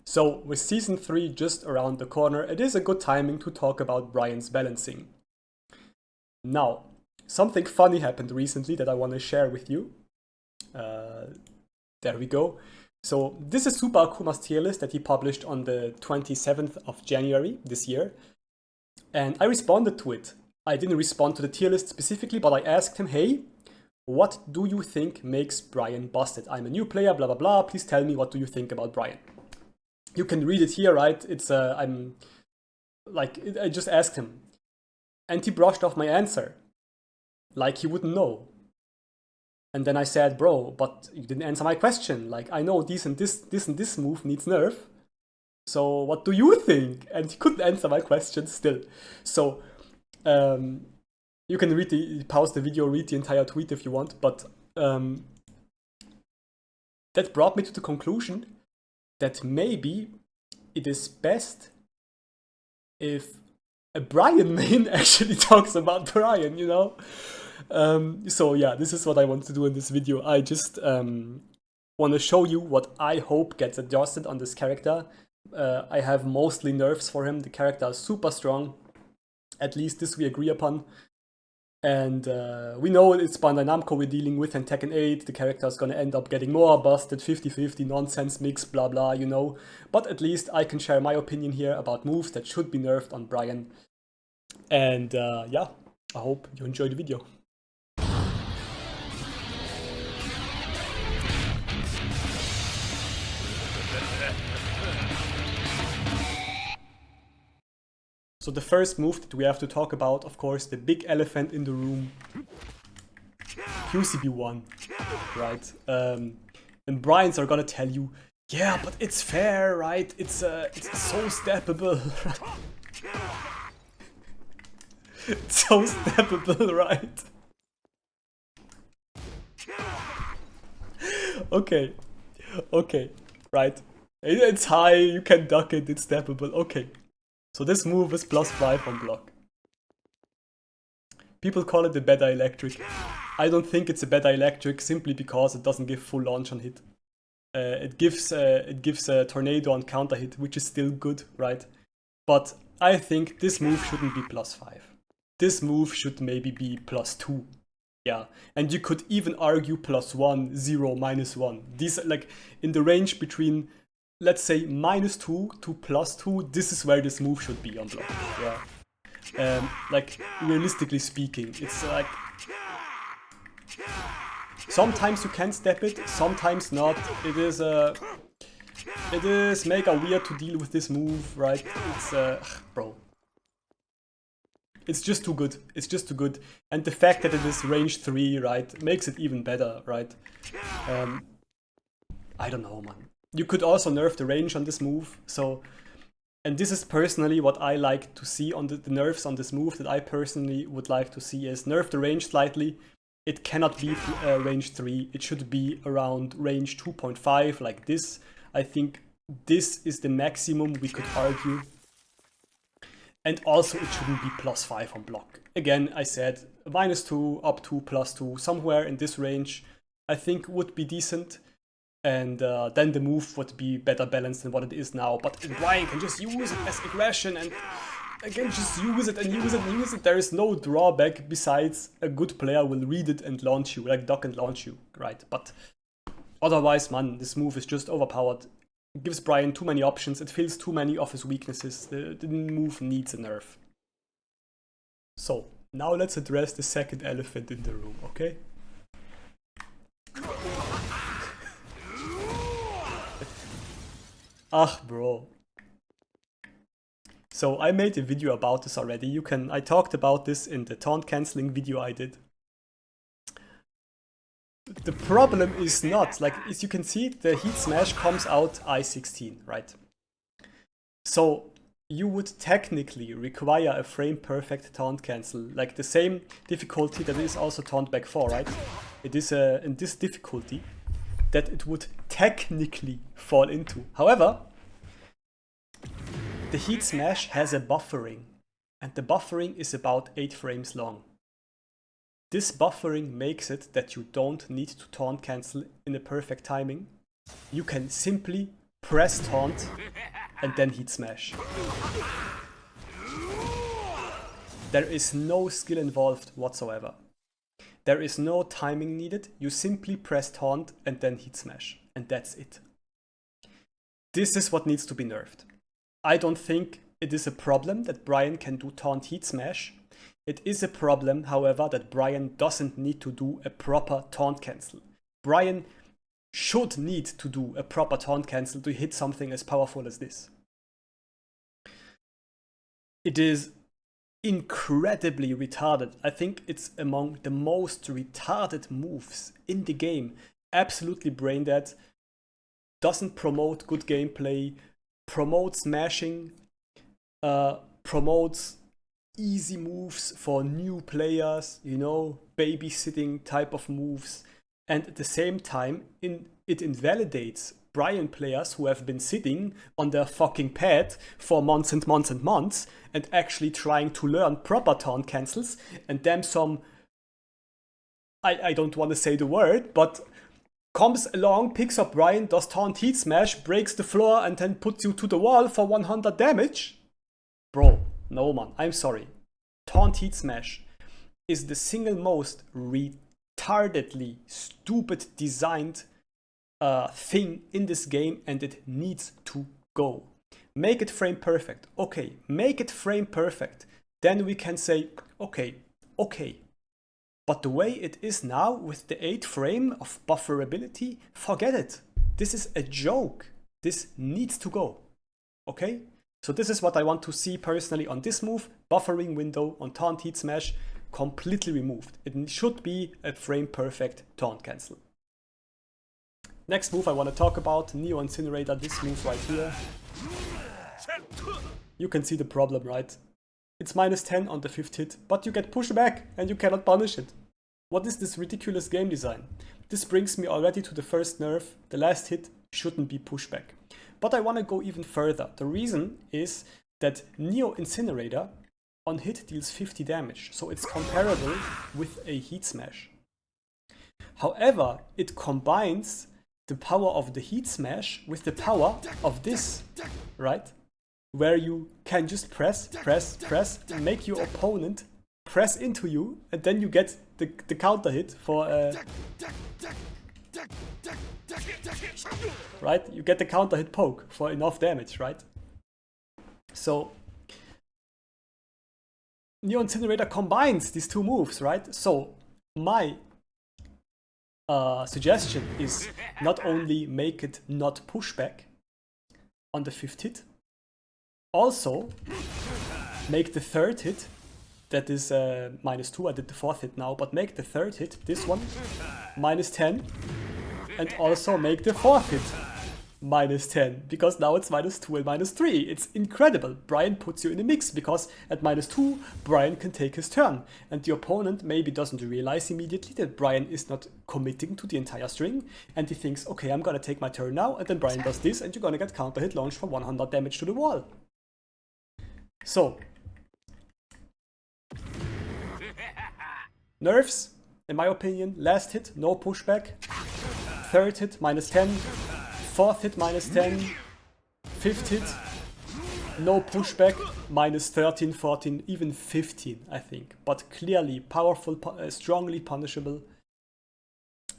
So with Season 3 just around the corner, it is a good timing to talk about Bryan's balancing. Now, something funny happened recently that I want to share with you. There we go. So this is Super Akuma's tier list that he published on the 27th of January this year. And I responded to it. I didn't respond to the tier list specifically, but I asked him, hey, what do you think makes Bryan busted? I'm a new player, blah, blah, blah. Please tell me, what do you think about Bryan? You can read it here, right? It's, I just asked him. And he brushed off my answer. Like he wouldn't know. And then I said, bro, but you didn't answer my question. Like, I know this and this move needs nerf. So what do you think? And he couldn't answer my question still. So you can pause the video, read the entire tweet if you want. But that brought me to the conclusion that maybe it is best if a Bryan main actually talks about Bryan, you know? So yeah, this is what I want to do in this video. I just want to show you what I hope gets adjusted on this character. I have mostly nerfs for him. The character is super strong. At least this we agree upon. And we know it's Bandai Namco we're dealing with in Tekken 8. The character is going to end up getting more busted, 50-50, nonsense mix, blah blah, you know. But at least I can share my opinion here about moves that should be nerfed on Bryan. And yeah, I hope you enjoy the video. So the first move that we have to talk about, of course, the big elephant in the room, QCB1, right? And Bryans are gonna tell you, yeah, but it's fair, right? It's so steppable. It's so steppable, right? Okay, right. It's high, you can duck it, it's steppable, okay. So this move is +5 on block. People call it the beta electric. I don't think it's a beta electric simply because it doesn't give full launch on hit. It gives a tornado on counter hit, which is still good, right? But I think this move shouldn't be +5. This move should maybe be +2. Yeah, and you could even argue +1, 0, -1. These, like, in the range between, let's say, -2 to +2, this is where this move should be on block. Yeah. Like, realistically speaking, it's like, sometimes you can step it, sometimes not. It is mega weird to deal with this move, right? It's bro, it's just too good. It's just too good. And the fact that it is range 3, right, makes it even better, right? I don't know, man. You could also nerf the range on this move. So, and this is personally what I like to see on the nerfs on this move that I personally would like to see is nerf the range slightly. It cannot be range 3. It should be around range 2.5, like this. I think this is the maximum we could argue. And also it shouldn't be +5 on block. Again, I said -2 up to +2, somewhere in this range, I think would be decent. And then the move would be better balanced than what it is now. But Bryan can just use it as aggression and again just use it and use it and use it. There is no drawback besides a good player will read it and launch you, like duck and launch you, right? But otherwise, man, this move is just overpowered. It gives Bryan too many options. It fills too many of his weaknesses. The move needs a nerf. So, now let's address the second elephant in the room, okay? Ah, bro. So I made a video about this already. I talked about this in the taunt cancelling video I did. The problem is not, like, as you can see, the heat smash comes out I-16, right? So you would technically require a frame perfect taunt cancel, like the same difficulty that is also taunt back 4, right? It is in this difficulty that it would technically fall into. However, the heat smash has a buffering, and the buffering is about 8 frames long. This buffering makes it that you don't need to taunt cancel in a perfect timing. You can simply press taunt, and then heat smash. There is no skill involved whatsoever. There is no timing needed. You simply press taunt and then heat smash. And that's it. This is what needs to be nerfed. I don't think it is a problem that Bryan can do taunt heat smash. It is a problem, however, that Bryan doesn't need to do a proper taunt cancel. Bryan should need to do a proper taunt cancel to hit something as powerful as this. It is incredibly retarded. I think it's among the most retarded moves in the game. Absolutely brain dead. Doesn't promote good gameplay. Promotes smashing. Promotes easy moves for new players. You know, babysitting type of moves. And at the same time, it invalidates Bryan players who have been sitting on their fucking pad for months and months and months and actually trying to learn proper taunt cancels, and then some, I don't want to say the word, but comes along, picks up Bryan, does taunt heat smash, breaks the floor, and then puts you to the wall for 100 damage. Bro, no man, I'm sorry. Taunt heat smash is the single most retardedly stupid designed thing in this game, and it needs to go. Make it frame perfect. Okay, make it frame perfect. Then we can say, okay. But the way it is now with the 8 frame of bufferability, forget it. This is a joke. This needs to go. Okay? So this is what I want to see personally on this move. Buffering window on taunt heat smash completely removed. It should be a frame perfect taunt cancel. Next move I want to talk about, Neo Incinerator, this move right here. You can see the problem, right? It's -10 on the 5th hit, but you get pushback and you cannot punish it. What is this ridiculous game design? This brings me already to the first nerf. The last hit shouldn't be pushback. But I want to go even further. The reason is that Neo Incinerator on hit deals 50 damage, so it's comparable with a heat smash. However, it combines the power of the heat smash with the power of this, right? Where you can just press, and make your opponent press into you, and then you get the counter hit for right? You get the counter hit poke for enough damage, right? So Neo Incinerator combines these two moves, right? So my suggestion is not only make it not pushback on the 5th hit, also make the 3rd hit, that is -2, I did the 4th hit now, but make the 3rd hit, this one, -10, and also make the 4th hit -10, because now it's -2 and -3. It's incredible. Bryan puts you in the mix, because at -2, Bryan can take his turn, and the opponent maybe doesn't realize immediately that Bryan is not committing to the entire string, and he thinks, okay, I'm gonna take my turn now, and then Bryan does this, and you're gonna get counter hit launched for 100 damage to the wall. So, nerfs, in my opinion, last hit, no pushback, 3rd hit, -10, 4th hit, -10, 5th hit, no pushback, -13, 14, even 15, I think. But clearly powerful, strongly punishable.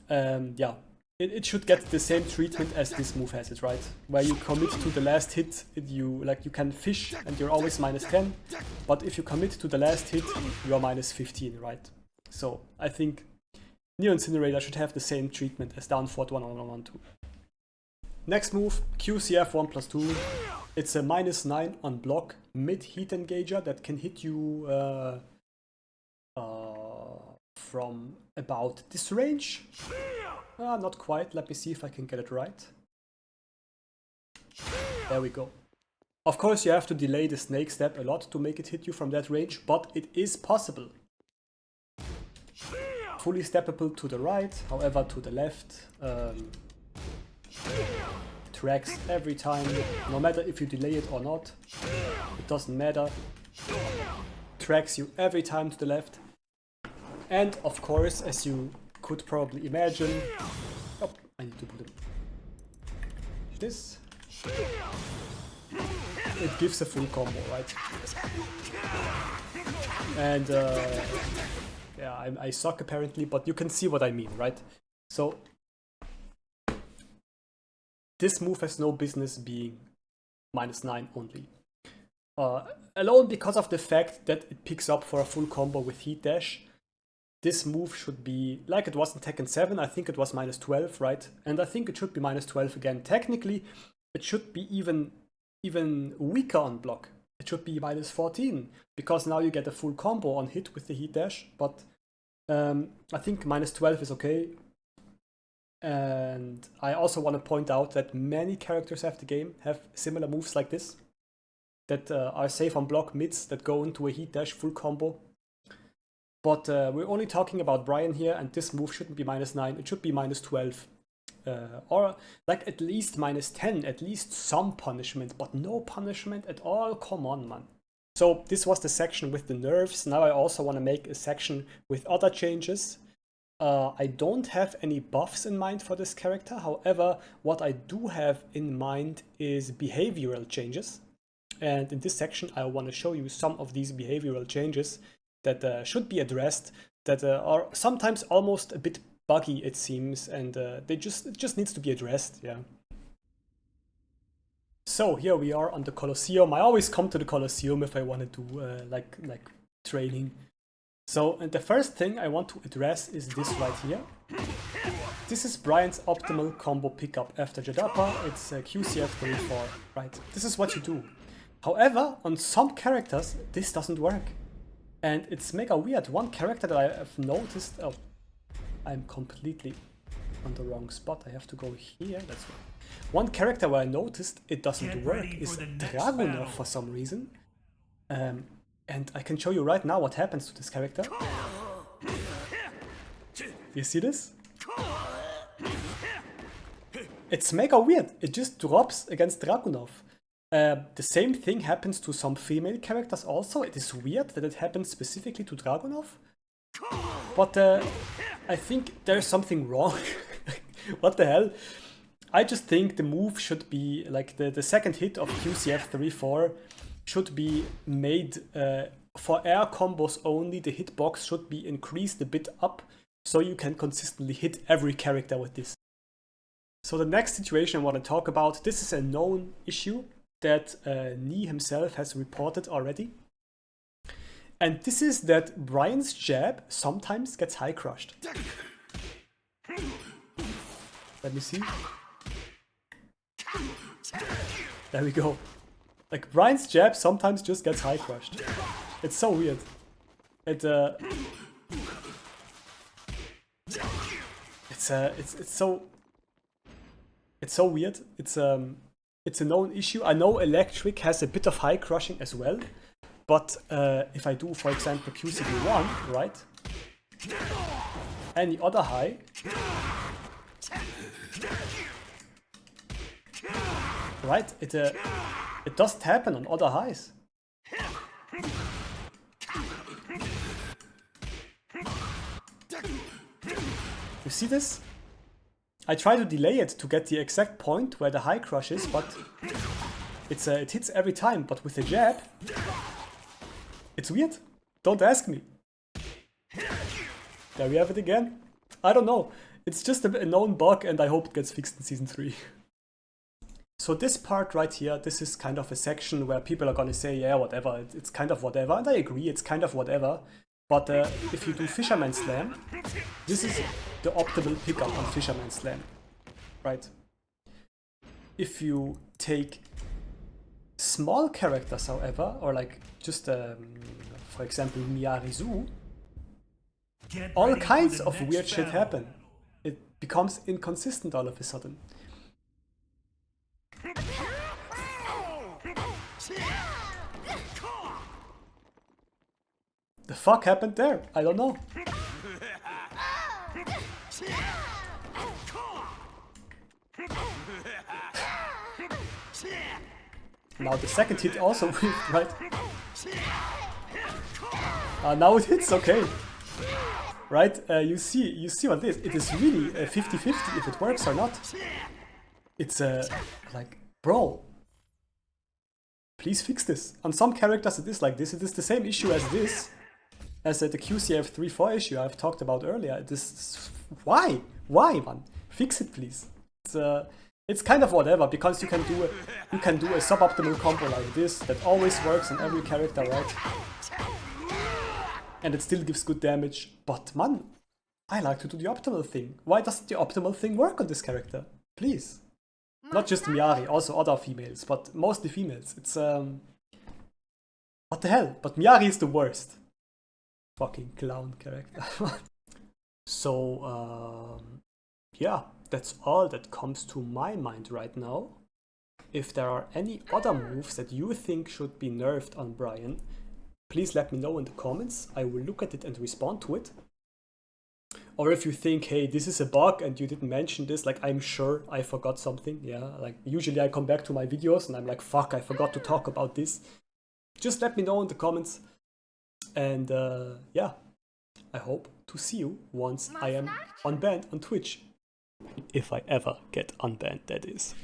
Yeah, it should get the same treatment as this move has it, right? Where you commit to the last hit, you can fish and you're always -10. But if you commit to the last hit, you are -15, right? So I think Neo Incinerator should have the same treatment as down forward 1-1-1-2. Next move, QCF 1+2. It's a -9 on block mid heat engager that can hit you from about this range. Not quite. Let me see if I can get it right. There we go. Of course, you have to delay the snake step a lot to make it hit you from that range, but it is possible. Fully steppable to the right, however to the left. Tracks every time, no matter if you delay it or not. It doesn't matter. Tracks you every time to the left. And of course, as you could probably imagine, I need to put it this. it gives a full combo, right? And yeah, I suck apparently, but you can see what I mean, right? So this move has no business being -9 only. Alone because of the fact that it picks up for a full combo with heat dash. This move should be, like it was in Tekken 7, I think it was -12, right? And I think it should be -12 again. Technically, it should be even weaker on block. It should be -14, because now you get a full combo on hit with the heat dash, but I think -12 is okay. And I also want to point out that many characters of the game have similar moves like this, that are safe on block mids, that go into a heat dash full combo. But we're only talking about Bryan here, and this move shouldn't be -9, it should be -12. Or like at least -10, at least some punishment, but no punishment at all, come on man. So this was the section with the nerfs. Now I also want to make a section with other changes. I don't have any buffs in mind for this character, however, what I do have in mind is behavioral changes. And in this section I want to show you some of these behavioral changes that should be addressed, that are sometimes almost a bit buggy it seems, and it just needs to be addressed, yeah. So here we are on the Colosseum. I always come to the Colosseum if I want to do like training. So and the first thing I want to address is this right here. This is Bryan's optimal combo pickup after Jadapa. It's QCF 34, right? This is what you do. However, on some characters this doesn't work. And it's mega weird. One character that I have noticed... Oh, I'm completely on the wrong spot. I have to go here. That's right. One character where I noticed it doesn't work is Dragunov for some reason. And I can show you right now what happens to this character. You see this? It's mega weird. It just drops against Dragunov. The same thing happens to some female characters also. It is weird that it happens specifically to Dragunov. But I think there's something wrong. What the hell? I just think the move should be, like the second hit of QCF 34 should be made for air combos only. The hitbox should be increased a bit up so you can consistently hit every character with this. So the next situation I want to talk about, this is a known issue that Knee himself has reported already. And this is that Bryan's jab sometimes gets high crushed. Let me see. There we go. Like Bryan's jab sometimes just gets high crushed. It's so weird. It's so weird. It's a known issue. I know Electric has a bit of high crushing as well. But if I do, for example, QCD1, right? Any other high, right? It doesn't happen on other highs. You see this? I try to delay it to get the exact point where the high crush is, but it hits every time. But with the jab, it's weird. Don't ask me. There we have it again. I don't know. It's just a known bug and I hope it gets fixed in Season 3. So this part right here, this is kind of a section where people are gonna say, yeah, whatever, it's kind of whatever. And I agree, it's kind of whatever. But if you do Fisherman Slam, this is the optimal pickup on Fisherman Slam, right? If you take small characters, however, or like just, for example, Miyarizu, all kinds of weird shit happen. It becomes inconsistent all of a sudden. The fuck happened there? I don't know. Now the second hit also whiffed, right? Now it hits, okay. Right, you see what it is. It is really 50-50 if it works or not. It's like Bro, please fix this. On some characters it is like this. It is the same issue as this, as the QCF 3-4 issue I've talked about earlier. This, why? Why, man? Fix it, please. It's kind of whatever, because you can do a suboptimal combo like this that always works on every character, right? And it still gives good damage. But man, I like to do the optimal thing. Why doesn't the optimal thing work on this character? Please. Not just Miyari, also other females, but mostly females. It's what the hell? But Miyari is the worst. Fucking clown character. So yeah, that's all that comes to my mind right now. If there are any other moves that you think should be nerfed on Bryan, please let me know in the comments. I will look at it and respond to it. Or if you think, hey, this is a bug and you didn't mention this, like I'm sure I forgot something, yeah, like usually I come back to my videos and I'm like, fuck, I forgot to talk about this. Just let me know in the comments. And yeah, I hope to see you once I am unbanned on Twitch. If I ever get unbanned, that is.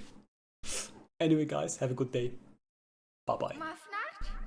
Anyway guys, have a good day. Bye bye.